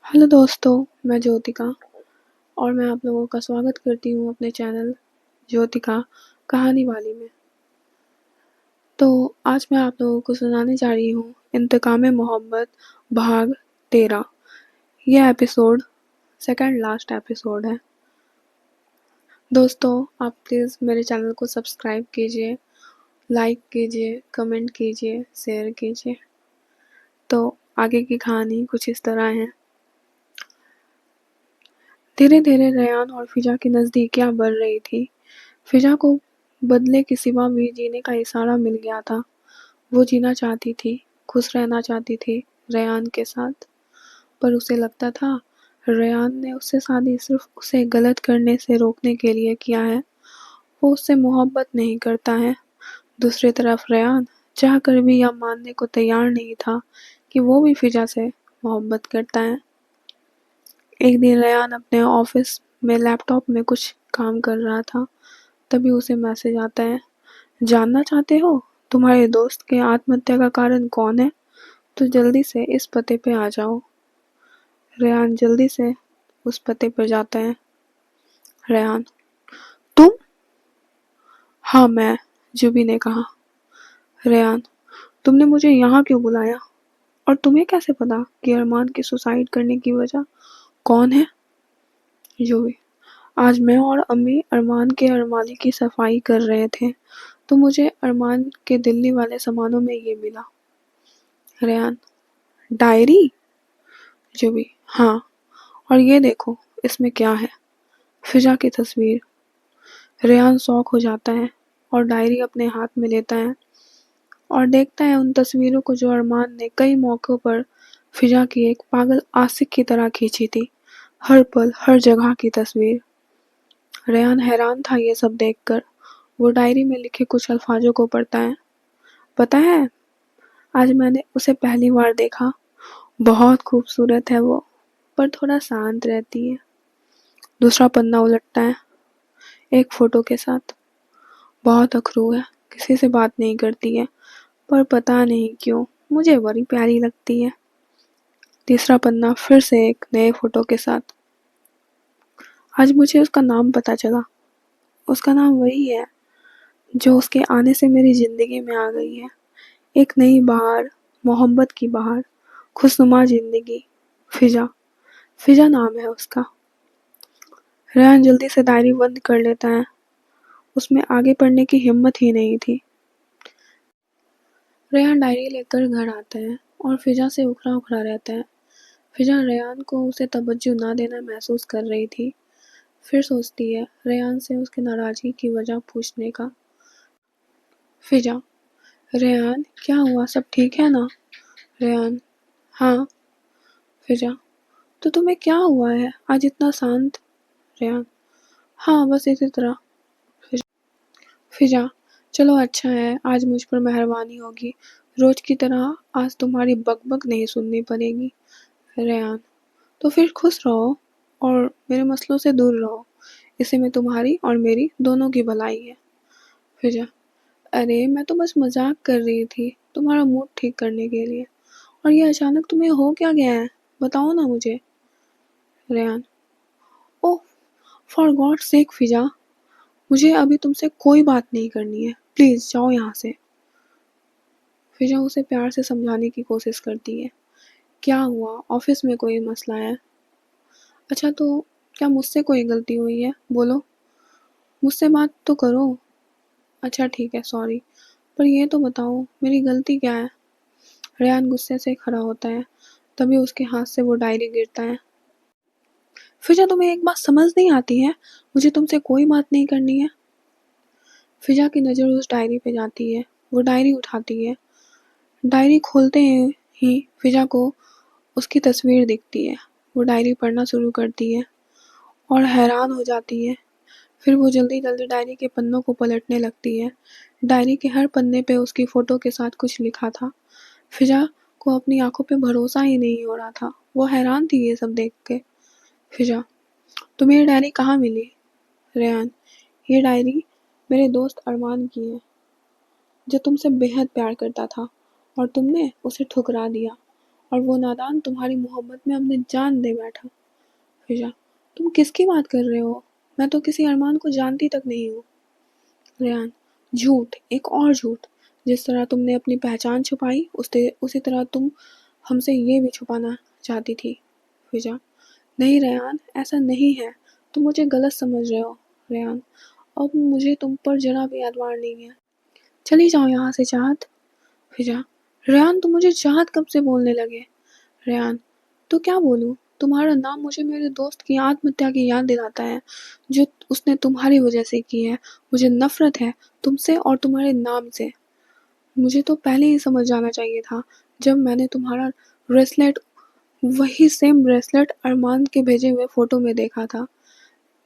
Hello दोस्तों, मैं ज्योतिका और मैं आप लोगों का स्वागत करती हूँ अपने चैनल ज्योतिका कहानी वाली में। तो आज मैं आप लोगों को सुनाने जा रही हूँ इंतकाम मोहब्बत भाग 13। यह एपिसोड सेकंड लास्ट एपिसोड है। दोस्तों, आप प्लीज़ मेरे चैनल को सब्सक्राइब कीजिए, लाइक कीजिए, कमेंट कीजिए, शेयर कीजिए। तो आगे की कहानी कुछ इस तरह है। धीरे धीरे रेयान और फिजा की नज़दीकियाँ बढ़ रही थी। फिजा को बदले के सिवा भी जीने का इशारा मिल गया था। वो जीना चाहती थी, खुश रहना चाहती थी रेयान के साथ, पर उसे लगता था रेयान ने उससे शादी सिर्फ उसे गलत करने से रोकने के लिए किया है। वो उससे मोहब्बत नहीं करता है। दूसरी तरफ रेयान चाह कर भी यह मानने को तैयार नहीं था कि वो भी फिजा से मोहब्बत करता है। एक दिन रेयान अपने ऑफिस में लैपटॉप में कुछ काम कर रहा था, तभी उसे मैसेज आता है, जानना चाहते हो तुम्हारे दोस्त के आत्महत्या का कारण कौन है? तो जल्दी से इस पते पे आ जाओ। रेयान जल्दी से उस पते पर जाता है। रेयान, तुम? हाँ मैं, जुबी ने कहा। रेयान, तुमने मुझे यहाँ क्यों बुलाया? और तुम्हें कैसे पता कि अरमान की सुसाइड करने की वजह कौन है? जुबी, आज मैं और अम्मी अरमान के अलमारी की सफाई कर रहे थे, तो मुझे अरमान के दिल्ली वाले सामानों में ये मिला। Ryan, diary? जुबी, हाँ, और ये देखो इसमें क्या है? फिजा की तस्वीर। रेयान शॉक हो जाता है और डायरी अपने हाथ में लेता है और देखता है उन तस्वीरों को जो अरमान ने कई मौक़ों पर फिजा की एक पागल आशिक की तरह खींची थी। हर पल, हर जगह की तस्वीर। रेयान हैरान था ये सब देखकर। वो डायरी में लिखे कुछ अल्फाजों को पढ़ता है। पता है, आज मैंने उसे पहली बार देखा। बहुत खूबसूरत है वो, पर थोड़ा शांत रहती है। दूसरा पन्ना उलटता है, एक फ़ोटो के साथ। बहुत अखरू है, किसी से बात नहीं करती है, पर पता नहीं क्यों मुझे बड़ी प्यारी लगती है। तीसरा पन्ना फिर से एक नए फ़ोटो के साथ। आज मुझे उसका नाम पता चला। उसका नाम वही है जो उसके आने से मेरी ज़िंदगी में आ गई है। एक नई बहार, मोहब्बत की बहार, खुशनुमा ज़िंदगी। फिजा, फिजा नाम है उसका। रेहान जल्दी से डायरी बंद कर लेता है। उसमें आगे पढ़ने की हिम्मत ही नहीं थी। रेहान डायरी लेकर घर आता है और फिजा से उखड़ा उखड़ा रहता है। फिजा रेहान को उसे तवज्जो ना देना महसूस कर रही थी। फिर सोचती है रेहान से उसकी नाराज़गी की वजह पूछने का। फिजा, रेहान क्या हुआ, सब ठीक है ना? रेहान, हाँ। फिजा, तो तुम्हें क्या हुआ है आज इतना शांत? रेहान, हाँ बस इसी तरह। फिजा, चलो अच्छा है, आज मुझ पर मेहरबानी होगी। रोज की तरह आज तुम्हारी बकबक नहीं सुननी पड़ेगी। रेहान, तो फिर खुश रहो और मेरे मसलों से दूर रहो। इसी में तुम्हारी और मेरी दोनों की भलाई है। फिजा, अरे मैं तो बस मजाक कर रही थी, तुम्हारा मूड ठीक करने के लिए। और ये अचानक तुम्हें हो क्या गया है, बताओ ना मुझे। Rehan, oh for God sake Fiza, मुझे अभी तुमसे कोई बात नहीं करनी है, प्लीज जाओ यहाँ से। फिजा उसे प्यार से समझाने की कोशिश करती है। क्या हुआ, ऑफिस में कोई मसला है? अच्छा तो क्या मुझसे कोई गलती हुई है, बोलो, मुझसे बात तो करो। अच्छा ठीक है, सॉरी, पर ये तो बताओ मेरी गलती क्या है? रेहान गुस्से से खड़ा होता है, तभी उसके हाथ से वो डायरी गिरता है। फिजा, तुम्हें एक बात समझ नहीं आती है, मुझे तुमसे कोई बात नहीं करनी है। फिजा की नज़र उस डायरी पे जाती है। वो डायरी उठाती है। डायरी खोलते ही फिजा को उसकी तस्वीर दिखती है। वो डायरी पढ़ना शुरू करती है और हैरान हो जाती है। फिर वो जल्दी जल्दी डायरी के पन्नों को पलटने लगती है। डायरी के हर पन्ने पे उसकी फ़ोटो के साथ कुछ लिखा था। फिजा को अपनी आंखों पे भरोसा ही नहीं हो रहा था। वो हैरान थी ये सब देख के। फिजा, तुम्हें ये डायरी कहाँ मिली? रेहान, ये डायरी मेरे दोस्त अरमान की है, जो तुमसे बेहद प्यार करता था और तुमने उसे ठुकरा दिया और वो नादान तुम्हारी मोहब्बत में अपनी जान दे बैठा। फिजा, तुम किसकी बात कर रहे हो? मैं तो किसी अरमान को जानती तक नहीं हूँ। रेहान, झूठ, एक और झूठ। जिस तरह तुमने अपनी पहचान छुपाई उसी तरह तुम हमसे ये भी छुपाना चाहती थी। फिजा, नहीं रेहान, ऐसा नहीं है। तुम मुझे गलत समझ रहे हो। रेहान, अब मुझे तुम पर जरा भी एतबार नहीं है। चली जाओ यहाँ से चाहत। फिजा, रेहान तुम मुझे चाहत कब से बोलने लगे? रेहान, तो क्या बोलूँ? तुम्हारा नाम मुझे मेरे दोस्त की आत्महत्या की याद दिलाता है, जो उसने तुम्हारी वजह से की है। मुझे नफरत है तुमसे और तुम्हारे नाम से। मुझे तो पहले ही समझ जाना चाहिए था, जब मैंने तुम्हारा ब्रेसलेट, वही सेम ब्रेसलेट अरमान के भेजे हुए फ़ोटो में देखा था।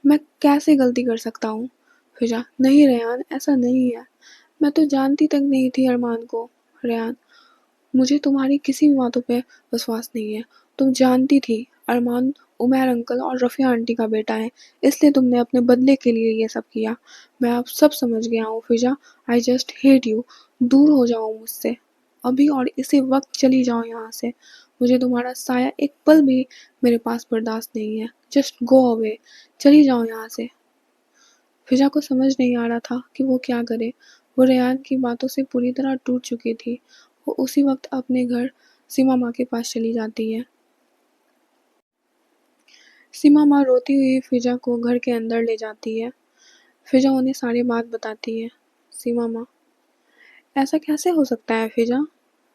मैं कैसे गलती कर सकता हूँ? फिजा, नहीं रेहान, ऐसा नहीं है। मैं तो जानती तक नहीं थी अरमान को। रेहान, मुझे तुम्हारी किसी भी बातों पे विश्वास नहीं है। तुम जानती थी अरमान उमैर अंकल और रफ़िया आंटी का बेटा है, इसलिए तुमने अपने बदले के लिए ये सब किया। मैं अब सब समझ गया हूँ Fiza. I just hate you. दूर हो जाओ मुझसे। अभी और इसी वक्त चली जाओ यहाँ से। मुझे तुम्हारा साया एक पल भी मेरे पास बर्दाश्त नहीं है। Just go away. चली जाओ यहाँ से। फिजा को समझ नहीं आ रहा था कि वो क्या करे। वो रेहान की बातों से पूरी तरह टूट चुकी थी। वो उसी वक्त अपने घर सीमा माँ के पास चली जाती है। सीमा माँ रोती हुई फिजा को घर के अंदर ले जाती है। फिजा उन्हें सारी बात बताती है। सीमा माँ, ऐसा कैसे हो सकता है फिजा?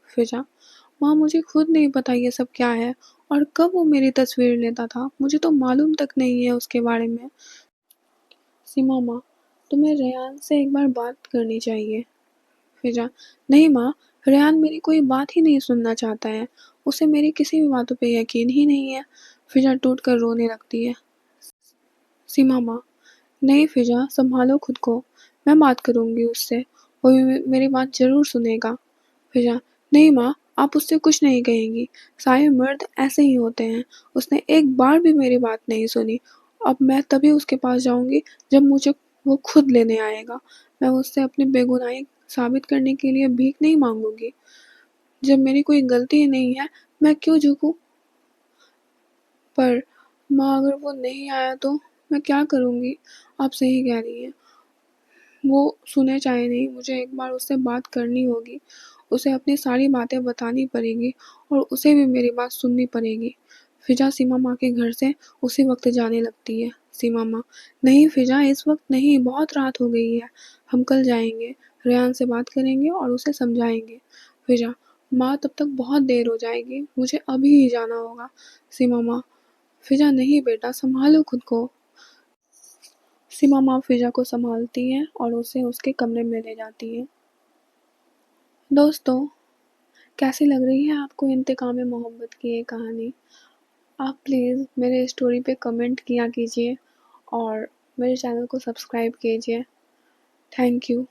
फिजा, माँ मुझे खुद नहीं पता ये सब क्या है और कब वो मेरी तस्वीर लेता था। मुझे तो मालूम तक नहीं है उसके बारे में। सीमा माँ, तुम्हें रेहान से एक बार बात करनी चाहिए। फिजा, नहीं माँ, रेहान मेरी कोई बात ही नहीं सुनना चाहता है। उसे मेरी किसी भी बातों पे यकीन ही नहीं है। फिजा टूट कर रोने लगती है। सीमा माँ, नहीं फिजा, संभालो खुद को। मैं बात करूँगी उससे। वो भी मेरी बात ज़रूर सुनेगा। फिजा, नहीं माँ, आप उससे कुछ नहीं कहेंगी। सारे मर्द ऐसे ही होते हैं। उसने एक बार भी मेरी बात नहीं सुनी। अब मैं तभी उसके पास जाऊँगी जब मुझे वो खुद लेने आएगा। मैं उससे अपनी बेगुनाही साबित करने के लिए भीख नहीं मांगूंगी। जब मेरी कोई गलती ही नहीं है, मैं क्यों झुकूं? पर माँ, अगर वो नहीं आया तो मैं क्या करूँगी? आप सही कह रही हैं। वो सुने चाहे नहीं, मुझे एक बार उससे बात करनी होगी। उसे अपनी सारी बातें बतानी पड़ेगी और उसे भी मेरी बात सुननी पड़ेगी। फिजा सीमा माँ के घर से उसी वक्त जाने लगती है। सीमा माँ, नहीं फिजा, इस वक्त नहीं, बहुत रात हो गई है। हम कल जाएंगे, रेहान से बात करेंगे और उसे समझाएंगे। फिजा, माँ तब तक बहुत देर हो जाएगी, मुझे अभी ही जाना होगा। सीमा माँ, फिजा नहीं बेटा, संभालो खुद को। सीमा माँ फिजा को संभालती हैं और उसे उसके कमरे में ले जाती हैं। दोस्तों, कैसी लग रही है आपको इंतकाम मोहब्बत की ये कहानी? आप प्लीज़ मेरे स्टोरी पे कमेंट किया कीजिए और मेरे चैनल को सब्सक्राइब कीजिए। Thank you.